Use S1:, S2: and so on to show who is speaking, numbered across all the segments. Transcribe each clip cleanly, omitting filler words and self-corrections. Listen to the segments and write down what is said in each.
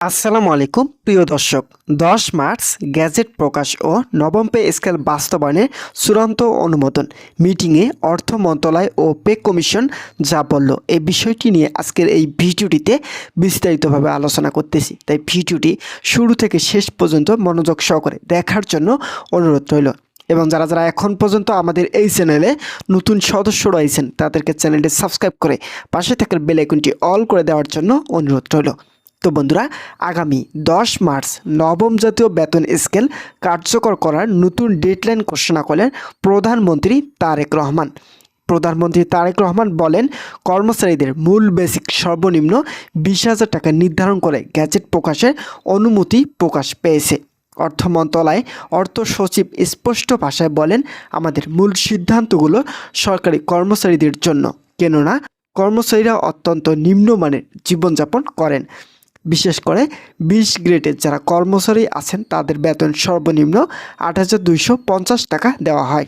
S1: আসসালামু আলাইকুম প্রিয় দর্শক। 10 মার্চ গ্যাজেট প্রকাশ ও নবম পে স্কেল বাস্তবায়নের চূড়ান্ত অনুমোদন মিটিংয়ে অর্থ মন্ত্রণালয় ও পে কমিশন যা বলল এই বিষয়টি নিয়ে আজকের এই ভিডিওটিতে বিস্তারিতভাবে আলোচনা করতেছি। তাই ভিডিওটি শুরু থেকে শেষ পর্যন্ত মনোযোগ সহকারে দেখার জন্য অনুরোধ রইল। এবং যারা যারা এখন পর্যন্ত আমাদের এই চ্যানেলে নতুন সদস্য রয়েছেন তাদেরকে চ্যানেলটি সাবস্ক্রাইব করে পাশে থাকা বেল আইকনটি অল করে দেওয়ার জন্য অনুরোধ রইল। তো বন্ধুরা, আগামী 10 মার্চ নবম জাতীয় বেতন স্কেল কার্যকর করার নতুন ডেডলাইন ঘোষণা করলেন প্রধানমন্ত্রী তারেক রহমান। প্রধানমন্ত্রী তারেক রহমান বলেন, কর্মচারীদের মূল বেসিক সর্বনিম্ন 20,000 টাকা নির্ধারণ করে গ্যাজেট প্রকাশের অনুমতি প্রকাশ পেয়েছে। অর্থ মন্ত্রণালয় অর্থ সচিব স্পষ্ট ভাষায় বলেন, আমাদের মূল সিদ্ধান্তগুলো সরকারি কর্মচারীদের জন্য, কেননা কর্মচারীরা অত্যন্ত নিম্নমানের জীবনযাপন করেন। বিশেষ করে 20 গ্রেডের যারা কর্মচারী আছেন তাদের বেতন সর্বনিম্ন 8,250 টাকা দেওয়া হয়,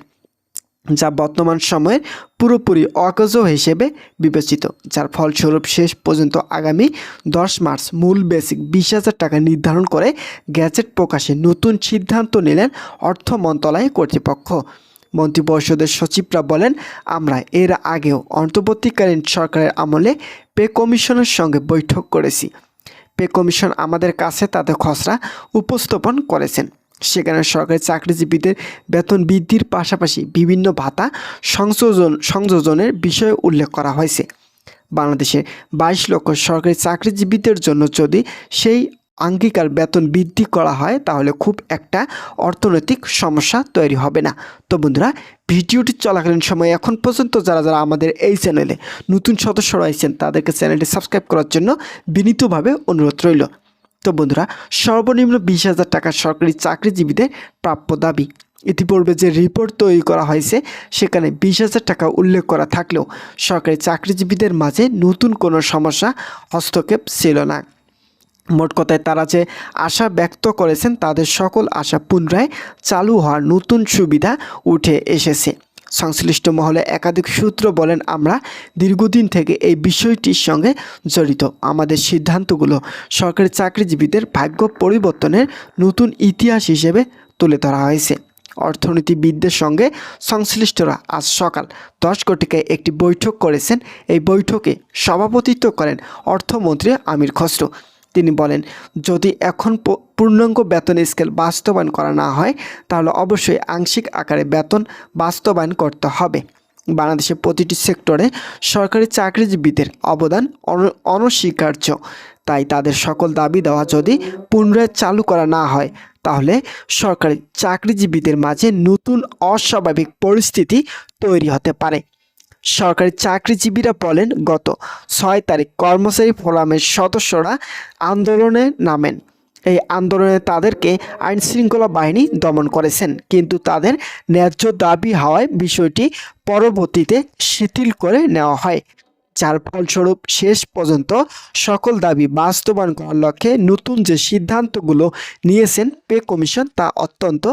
S1: যা বর্তমান সময়ে পুরোপুরি অকেজো হিসেবে বিবেচিত, যার ফলস্বরূপ শেষ পর্যন্ত আগামী 10 মার্চ মূল বেসিক 20,000 টাকা নির্ধারণ করে গ্যাজেট প্রকাশে নতুন সিদ্ধান্ত নিলেন অর্থ মন্ত্রণালয় কর্তৃপক্ষ। মন্ত্রিপরিষদের সচিবরা বলেন, আমরা এর আগেও অন্তর্বর্তীকালীন সরকারের আমলে পে কমিশনের সঙ্গে বৈঠক করেছি। পে কমিশন আমাদের কাছে তাদের খসড়া উপস্থাপন করেছেন। সেখানে সরকারি চাকরিজীবীদের বেতন বৃদ্ধির পাশাপাশি বিভিন্ন ভাতা সংযোজনের বিষয়ে উল্লেখ করা হয়েছে। বাংলাদেশের 22 লক্ষ সরকারি চাকরিজীবীদের জন্য যদি সেই অঙ্গীকার বেতন বৃদ্ধি করা হয় তাহলে খুব একটা অর্থনৈতিক সমস্যা তৈরি হবে না। তো বন্ধুরা, ভিডিওটি চলাকালীন সময় এখন পর্যন্ত যারা যারা আমাদের এই চ্যানেলে নতুন সদস্য রয়েছেন তাদেরকে চ্যানেলটি সাবস্ক্রাইব করার জন্য বিনীতভাবে অনুরোধ রইল। তো বন্ধুরা, সর্বনিম্ন 20,000 টাকা সরকারি চাকরিজীবীদের প্রাপ্য দাবি। ইতিপূর্বে যে রিপোর্ট তৈরি করা হয়েছে সেখানে 20,000 টাকা উল্লেখ করা থাকলেও সরকারি চাকরিজীবীদের মাঝে নতুন কোনো সমস্যা হস্তক্ষেপ ছিল না। মোট কথায় তারা যে আশা ব্যক্ত করেছেন তাদের সকল আশা পুনরায় চালু হওয়ার নতুন সুবিধা উঠে এসেছে। সংশ্লিষ্ট মহলে একাধিক সূত্র বলেন, আমরা দীর্ঘদিন থেকে এই বিষয়টির সঙ্গে জড়িত। আমাদের সিদ্ধান্তগুলো সরকারি চাকরিজীবীদের ভাগ্য পরিবর্তনের নতুন ইতিহাস হিসেবে তুলে ধরা হয়েছে। অর্থনীতিবিদদের সঙ্গে সংশ্লিষ্টরা আজ সকাল 10 ঘটিকায় একটি বৈঠক করেছেন। এই বৈঠকে সভাপতিত্ব করেন অর্থমন্ত্রী আমির খসরু। তিনি বলেন, যদি এখন পূর্ণাঙ্গ বেতন স্কেল বাস্তবায়ন করা না হয় তাহলে অবশ্যই আংশিক আকারে বেতন বাস্তবায়ন করতে হবে। বাংলাদেশের প্রতিটি সেক্টরে সরকারি চাকরিজীবীদের অবদান অনস্বীকার্য। তাই তাদের সকল দাবি দেওয়া যদি পুনরায় চালু করা না হয় তাহলে সরকারি চাকরিজীবীদের মাঝে নতুন অস্বাভাবিক পরিস্থিতি তৈরি হতে পারে। সরকারি চাকরিজীবীরা বলেন, গত 6 তারিখ কর্মচারী ফোরামের সদস্যরা আন্দোলনে নামেন। এই আন্দোলনে তাদেরকে আইনশৃঙ্খলা বাহিনী দমন করেছেন, কিন্তু তাদের ন্যায্য দাবি হওয়ায় বিষয়টি পরবর্তীতে শিথিল করে নেওয়া হয়, যার ফলস্বরূপ শেষ পর্যন্ত সকল দাবি বাস্তবায়ন করার লক্ষ্যে নতুন যে সিদ্ধান্তগুলো নিয়েছেন পে কমিশন তা অত্যন্ত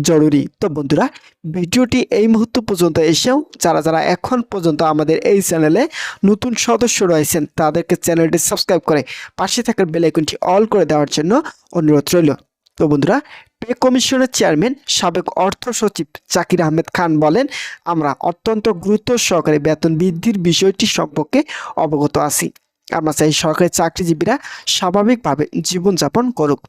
S1: জরুরি। তো বন্ধুরা, ভিডিওটি এই মুহূর্ত পর্যন্ত এসেও যারা যারা এখন পর্যন্ত আমাদের এই চ্যানেলে নতুন সদস্য রয়েছেন তাদেরকে চ্যানেলটি সাবস্ক্রাইব করে পাশে থাকার বেল আইকনটি অল করে দেওয়ার জন্য অনুরোধ রইল। তো বন্ধুরা, পে কমিশনের চেয়ারম্যান সাবেক অর্থ সচিব জাকির আহমেদ খান বলেন, আমরা অত্যন্ত গুরুত্ব সহকারে বেতন বৃদ্ধির বিষয়টি সম্পর্কে অবগত আছি। আমরা চাই সরকারি চাকরিজীবীরা স্বাভাবিকভাবে জীবনযাপন করুক।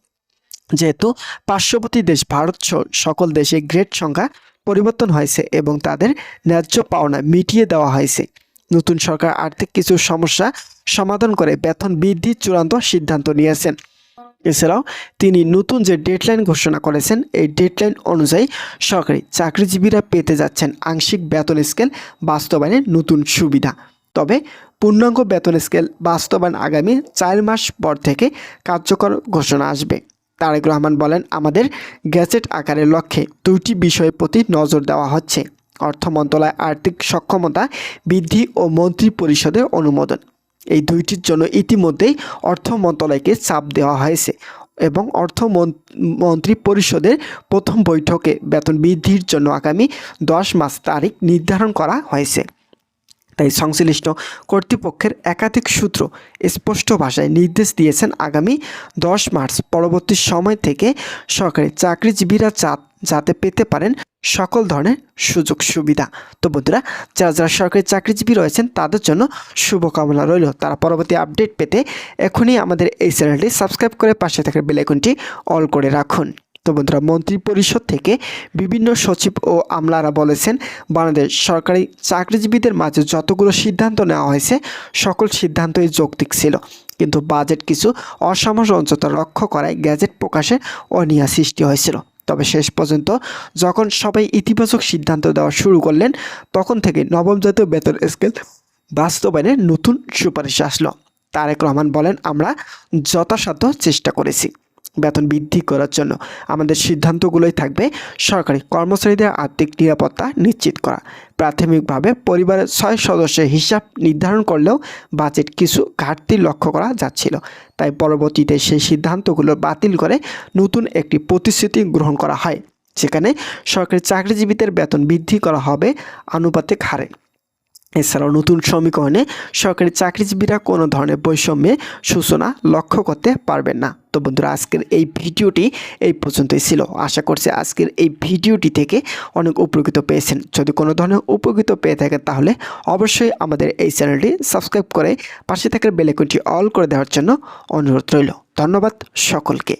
S1: যেহেতু পার্শ্ববর্তী দেশ ভারত সকল দেশে গ্রেড সংখ্যা পরিবর্তন হয়েছে এবং তাদের ন্যায্য পাওনা মিটিয়ে দেওয়া হয়েছে, নতুন সরকার আর্থিক কিছু সমস্যা সমাধান করে বেতন বৃদ্ধির চূড়ান্ত সিদ্ধান্ত নিয়েছেন। এছাড়াও তিনি নতুন যে ডেডলাইন ঘোষণা করেছেন এই ডেডলাইন অনুযায়ী সরকারি চাকরিজীবীরা পেতে যাচ্ছেন আংশিক বেতন স্কেল বাস্তবায়নের নতুন সুবিধা। তবে পূর্ণাঙ্গ বেতন স্কেল বাস্তবায়ন আগামী 4 মাস পর থেকে কার্যকর ঘোষণা আসবে। তারেক রহমান বলেন, আমাদের গ্যাজেট আকারের লক্ষ্যে 2টি বিষয়ের প্রতি নজর দেওয়া হচ্ছে: অর্থ মন্ত্রণালয় আর্থিক সক্ষমতা বৃদ্ধি ও মন্ত্রী পরিষদের অনুমোদন। এই দুইটির জন্য ইতিমধ্যেই অর্থ মন্ত্রণালয়কে চাপ দেওয়া হয়েছে এবং মন্ত্রী পরিষদের প্রথম বৈঠকে বেতন বৃদ্ধির জন্য আগামী 10 মার্চ তারিখ নির্ধারণ করা হয়েছে। তাই সংশ্লিষ্ট কর্তৃপক্ষের একাধিক সূত্র স্পষ্ট ভাষায় নির্দেশ দিয়েছেন আগামী 10 মার্চ পরবর্তী সময় থেকে সরকারি চাকরিজীবীরা যাতে পেতে পারেন সকল ধরনের সুযোগ সুবিধা। তো বন্ধুরা, যারা সরকারি চাকরিজীবী রয়েছেন তাদের জন্য শুভকামনা রইল। তারা পরবর্তী আপডেট পেতে এখনই আমাদের এই চ্যানেলটি সাবস্ক্রাইব করে পাশে থাকা বেল আইকনটি অল করে রাখুন। তো বন্ধুরা, মন্ত্রিপরিষদ থেকে বিভিন্ন সচিব ও আমলারা বলেছেন বাংলাদেশ সরকারি চাকরিজীবীদের মাঝে যতগুলো সিদ্ধান্ত নেওয়া হয়েছে সকল সিদ্ধান্তই যৌক্তিক ছিল, কিন্তু বাজেট কিছু অসামঞ্জস্যতা লক্ষ্য করায় গ্যাজেট প্রকাশে অনীহা সৃষ্টি হয়েছিল। তবে শেষ পর্যন্ত যখন সবাই ইতিবাচক সিদ্ধান্ত দেওয়া শুরু করলেন তখন থেকে নবম জাতীয় বেতন স্কেল বাস্তবায়নের নতুন সুপারিশ আসলো। তারেক রহমান বলেন, আমরা যথাসাধ্য চেষ্টা করেছি বেতন বৃদ্ধি করার জন্য। আমাদের সিদ্ধান্তগুলোই থাকবে সরকারি কর্মচারীদের আর্থিক নিরাপত্তা নিশ্চিত করা। প্রাথমিকভাবে পরিবারের 6 সদস্যের হিসাব নির্ধারণ করলেও বাজেট কিছু ঘাটতি লক্ষ্য করা যাচ্ছিল, তাই পরবর্তীতে সেই সিদ্ধান্তগুলো বাতিল করে নতুন একটি প্রতিশ্রুতি গ্রহণ করা হয়, যেখানে সরকারি চাকরিজীবীদের বেতন বৃদ্ধি করা হবে আনুপাতিক হারে। এছাড়াও নতুন সমীকরণে সরকারি চাকরিজীবীরা কোনো ধরনের বৈষম্যের সূচনা লক্ষ্য করতে পারবেন না। তো বন্ধুরা, আজকের এই ভিডিওটি এই পর্যন্তই ছিল। আশা করছি আজকের এই ভিডিওটি থেকে অনেক উপকৃত পেয়েছেন। যদি কোনো ধরনের উপকৃত পেয়ে থাকেন তাহলে অবশ্যই আমাদের এই চ্যানেলটি সাবস্ক্রাইব করে পাশে থাকা বেল আইকনটি অল করে দেওয়ার জন্য অনুরোধ রইল। ধন্যবাদ সকলকে।